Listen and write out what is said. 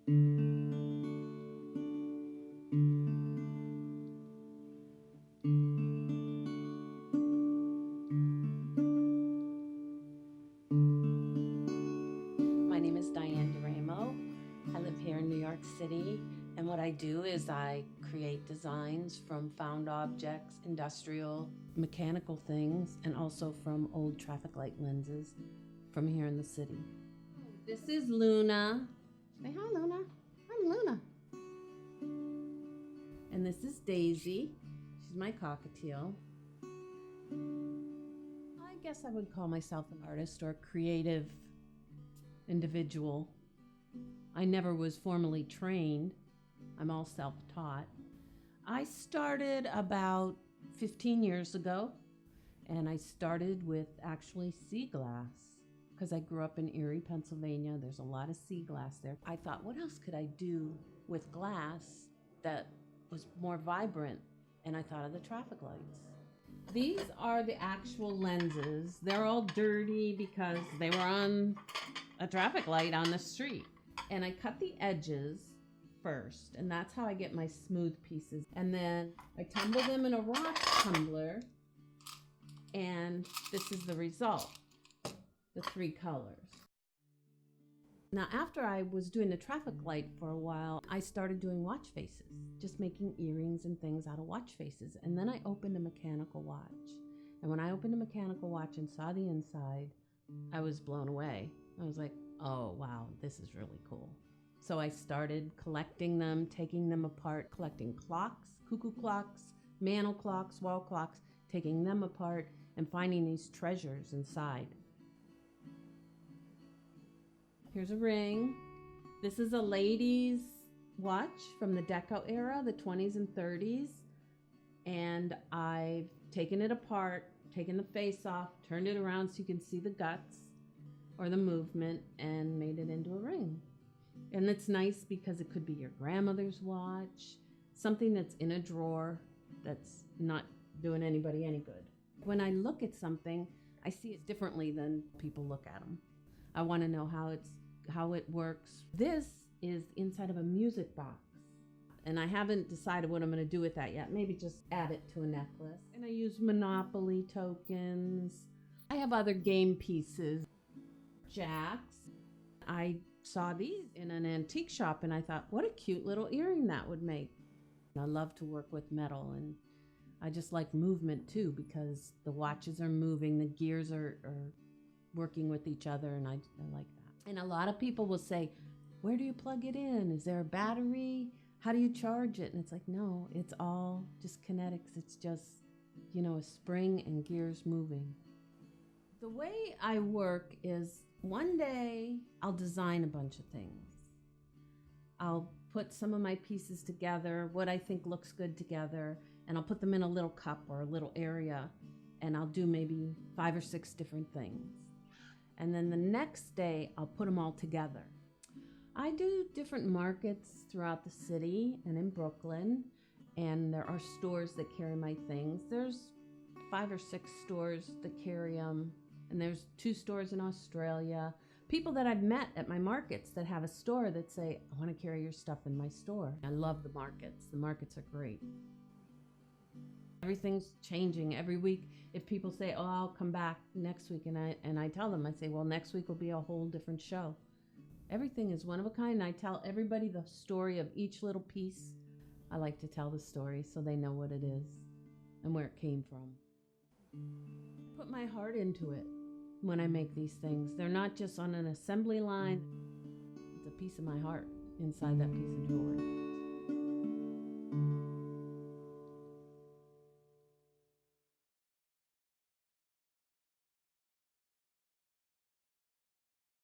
My name is Diane DiRaimo. I live here in New York City, and what I do is I create designs from found objects, industrial, mechanical things, and also from old traffic light lenses from here in the city. This is Luna. Say hi, Luna. I'm Luna. And this is Daisy. She's my cockatiel. I guess I would call myself an artist or a creative individual. I never was formally trained. I'm all self-taught. I started about 15 years ago, and I started with actually sea glass because I grew up in Erie, Pennsylvania. There's a lot of sea glass there. I thought, what else could I do with glass that was more vibrant? And I thought of the traffic lights. These are the actual lenses. They're all dirty because they were on a traffic light on the street. And I cut the edges first, and that's how I get my smooth pieces. And then I tumble them in a rock tumbler, and this is the result, the three colors. Now, after I was doing the traffic light for a while, I started doing watch faces, just making earrings and things out of watch faces. And then I opened a mechanical watch. And when I opened a mechanical watch and saw the inside, I was blown away. I was like, oh, wow, this is really cool. So I started collecting them, taking them apart, collecting clocks, cuckoo clocks, mantle clocks, wall clocks, taking them apart and finding these treasures inside. Here's a ring. This is a lady's watch from the Deco era, the 20s and 30s. And I've taken it apart, taken the face off, turned it around so you can see the guts or the movement, and made it into a ring. And it's nice because it could be your grandmother's watch, something that's in a drawer that's not doing anybody any good. When I look at something, I see it differently than people look at them. I want to know how it works. This is inside of a music box, and I haven't decided what I'm going to do with that yet. Maybe just add it to a necklace. And I use Monopoly tokens. I have other game pieces. Jacks. I saw these in an antique shop and I thought, what a cute little earring that would make. I love to work with metal, and I just like movement too because the watches are moving, the gears are working with each other, and I like that. And a lot of people will say, where do you plug it in? Is there a battery? How do you charge it? And it's like, no, it's all just kinetics. It's just, a spring and gears moving. The way I work is one day I'll design a bunch of things. I'll put some of my pieces together, what I think looks good together, and I'll put them in a little cup or a little area, and I'll do maybe 5 or 6 different things. And then the next day I'll put them all together. I do different markets throughout the city and in Brooklyn, and there are stores that carry my things. There's 5 or 6 stores that carry them. And there's 2 stores in Australia. People that I've met at my markets that have a store that say, I want to carry your stuff in my store. I love the markets. The markets are great. Everything's changing every week. If people say, oh, I'll come back next week, and I tell them, I say, well, next week will be a whole different show. Everything is one of a kind. I tell everybody the story of each little piece. I like to tell the story so they know what it is and where it came from. Put my heart into it when I make these things. They're not just on an assembly line. It's a piece of my heart inside that piece of jewelry.